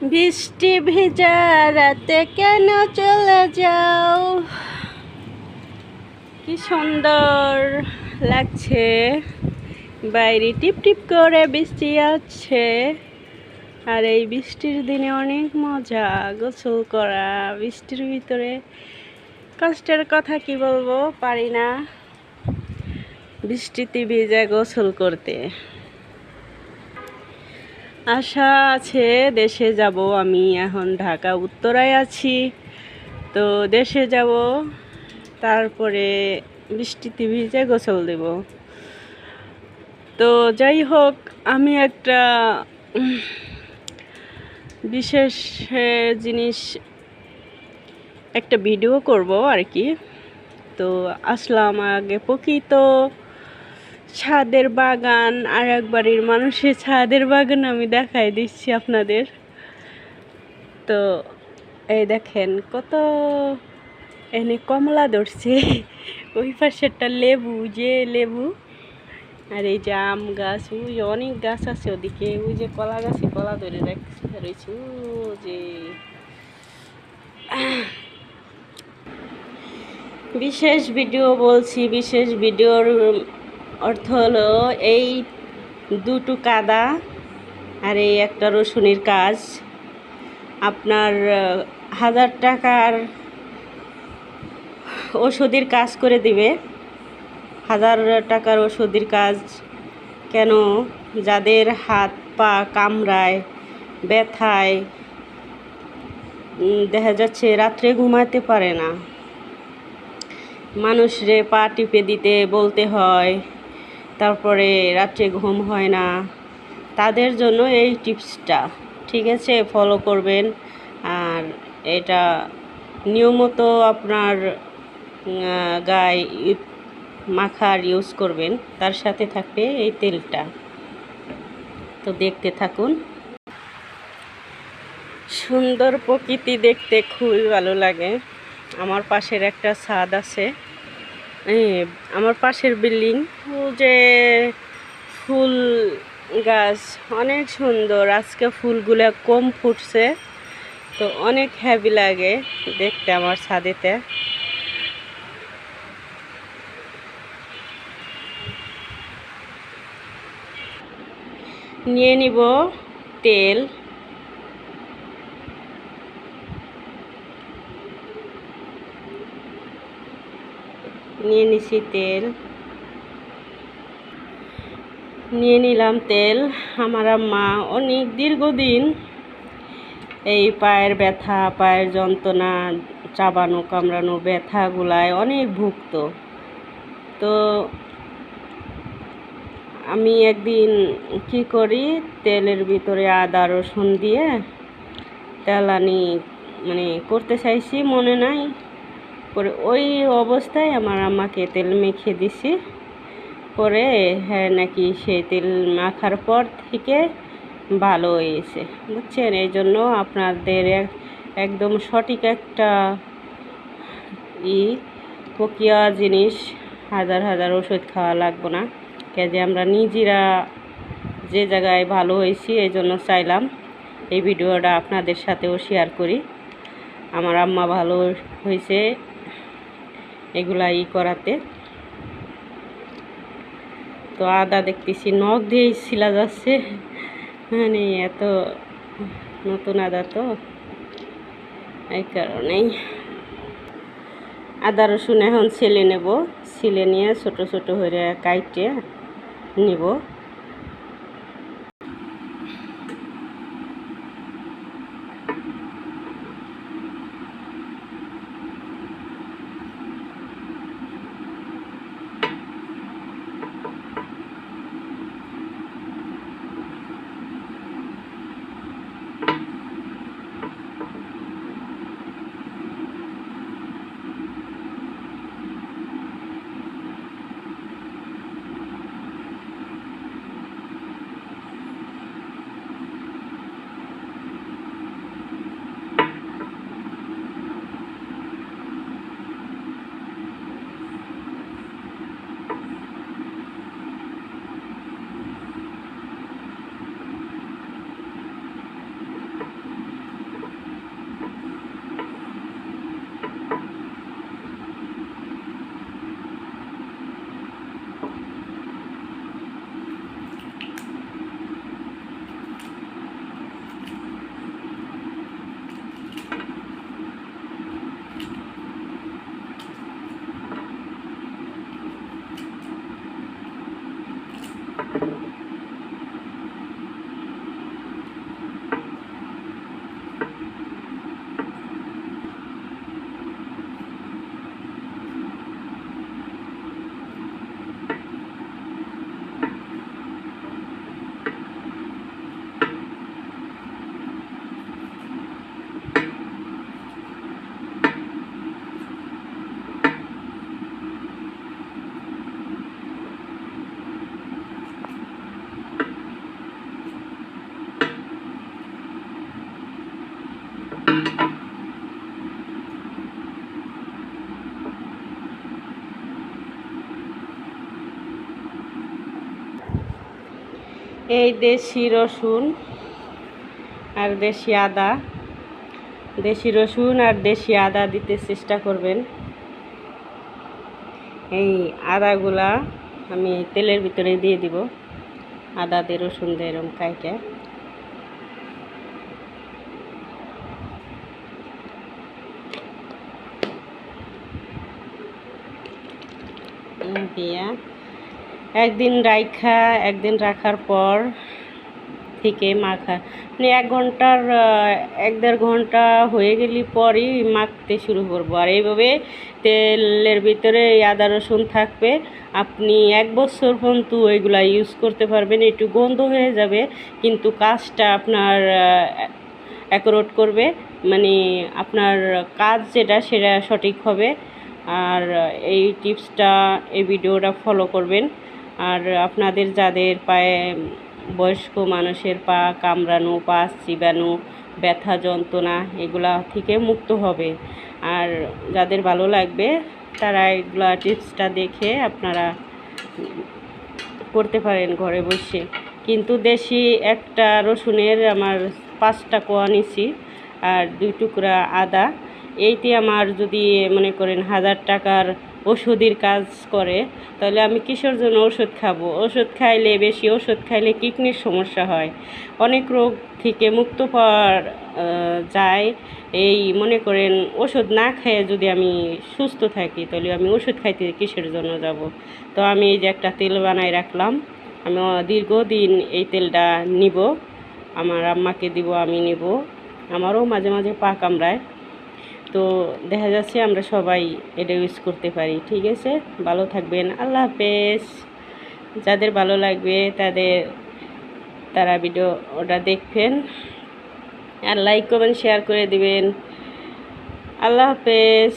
বৃষ্টি ভেজা রাতে কেন চলে যাও? কি সুন্দর লাগছে, বাইরে টিপ টিপ করে বৃষ্টি আছে। আর এই বৃষ্টির দিনে অনেক মজা গোসল করা। বৃষ্টির ভিতরে কষ্টের কথা কি বলবো, পারি না বৃষ্টিতে ভেজা গোসল করতে। আশা আছে দেশে যাব, আমি এখন ঢাকা উত্তরায় আছি, তো দেশে যাব, তারপরে বৃষ্টিতে ভিজে গোসল দেব। তো যাই হোক, আমি একটা বিশেষ জিনিস একটা ভিডিও করব আর কি। তো আসলাম আগে প্রকৃত ছাদের বাগান, আর এক বাড়ির মানুষের ছাদের বাগান আমি দেখাই দিচ্ছি আপনাদের। তো এই দেখেন কত এনে কমলা ধরছে, ওই পাশেরটা লেবু, যে লেবু, আর এই যে আম গাছ, ওই যে অনেক গাছ আছে ওদিকে, ওই যে কলা গাছে কলা ধরে রয়েছে, ও যে বিশেষ ভিডিও বলছি। বিশেষ ভিডিওর অর্থ হলো এই দুটো কাদা আর এই একটা রসুনের কাজ আপনার 1000 টাকার ওষুধের কাজ করে দিবে। 1000 টাকার ওষুধের কাজ কেন? যাদের হাত পা কামড়ায়, ব্যথায়, দেখা যাচ্ছে রাত্রে ঘুমাতে পারে না, মানুষরে পা টিপে দিতে বলতে হয়, তারপরে রাত্রে ঘুম হয় না, তাদের জন্য এই টিপসটা, ঠিক আছে, ফলো করবেন। আর এটা নিয়মিত আপনার গায়ে মাখার ইউজ করবেন, তার সাথে থাকবে এই তেলটা। তো দেখতে থাকুন। সুন্দর প্রকৃতি দেখতে খুবই ভালো লাগে। আমার পাশের একটা ছাদ আছে, আমার পাশের বিল্ডিং, ও যে ফুল গাছ অনেক সুন্দর, আজকে ফুলগুলো কম ফুটছে, তো অনেক হ্যাপি লাগে দেখতে আমার ছাদেতে। নিয়ে নিব তেল, নিয়ে নিছি তেল, নিয়ে নিলাম তেল। আমার আম্মা অনেক দীর্ঘদিন এই পায়ের ব্যথা, পায়ের যন্ত্রণা, চাবানো কামড়ানো ব্যথাগুলায় অনেক ভুগত। তো আমি একদিন কি করি, তেলের ভিতরে আদা রসুন দিয়ে তেলানি মানে করতে চাইছি, মনে নাই, পরে ওই অবস্থায় আমার আম্মাকে তেল মেখে দিছি। পরে হ্যাঁ নাকি সেই তেল মাখার পর থেকে ভালো হয়েছে, বুঝছেন। এই জন্য আপনাদের একদম সঠিক একটা প্রক্রিয়া জিনিস, হাজার হাজার ওষুধ খাওয়া লাগবে না, কাজে আমরা নিজেরা যে জায়গায় ভালো হয়েছি, এই জন্য চাইলাম এই ভিডিওটা আপনাদের সাথেও শেয়ার করি। আমার আম্মা ভালো হয়েছে এগুলা করাতে। তো আদা দেখতেছি নখ দিয়েই ছিলা যাচ্ছে, মানে এত নতুন আদা, তো এই কারণেই আদা রসুন এখন ছিলে নেব, ছিলে নিয়ে ছোট ছোট করে কাইটে নিব। এই দেশি রসুন আর দেশি আদা, দেশি রসুন আর দেশি আদা দিতে চেষ্টা করবেন। এই আদাগুলা আমি তেলের ভিতরে দিয়ে দিব, আদা দিয়ে রসুন দিয়ে এরকম কাইটে। দিয়া একদিন রাখার পর থেকে মাখা, মানে 1-1.5 ঘন্টা হয়ে গেলে পরই মাখতে শুরু করবো। আর এইভাবে তেলের ভিতরে আদা রসুন থাকবে, আপনি 1 বছর পর্যন্ত ওইগুলা ইউজ করতে পারবেন। একটু গন্ধ হয়ে যাবে কিন্তু কাজটা আপনার অ্যাকুরেট করবে, মানে আপনার কাজ যেটা সেটা সঠিক হবে। আর এই টিপসটা, এই ভিডিওটা ফলো করবেন। আর আপনাদের যাদের পায়ে, বয়স্ক মানুষের পা কামড়ানো, পা চিবানো, ব্যথা যন্ত্রণা এগুলা থেকে মুক্ত হবে। আর যাদের ভালো লাগবে তারা এগুলা টিপসটা দেখে আপনারা করতে পারেন ঘরে বসে। কিন্তু দেশি একটা রসুনের আমার 5টা কোয়া নিছি আর 2 টুকরা আদা। এইটি আমার যদি মনে করেন 1000 টাকার ওষুধের কাজ করে, তাহলে আমি কিসের জন্য ওষুধ খাবো? ওষুধ খাইলে, বেশি ওষুধ খাইলে কিডনির সমস্যা হয়, অনেক রোগ থেকে মুক্ত পাওয়া যায়। এই মনে করেন ওষুধ না খেয়ে যদি আমি সুস্থ থাকি, তাহলে আমি ওষুধ খাইতে কিসের জন্য যাব? তো আমি এই যে একটা তেল বানাই রাখলাম, আমি দীর্ঘদিন এই তেলটা নিব, আমার আম্মাকে দিব, আমি নিব। আমারও মাঝে মাঝে পা কামড়ায়, তো দেখা যাচ্ছে আমরা সবাই এটা ইউজ করতে পারি। ঠিক আছে, ভালো থাকবেন, আল্লাহ হাফেজ। যাদের ভালো লাগবে তারা ভিডিওটা দেখবেন আর লাইক কমেন্ট শেয়ার করে দিবেন। আল্লাহ হাফেজ।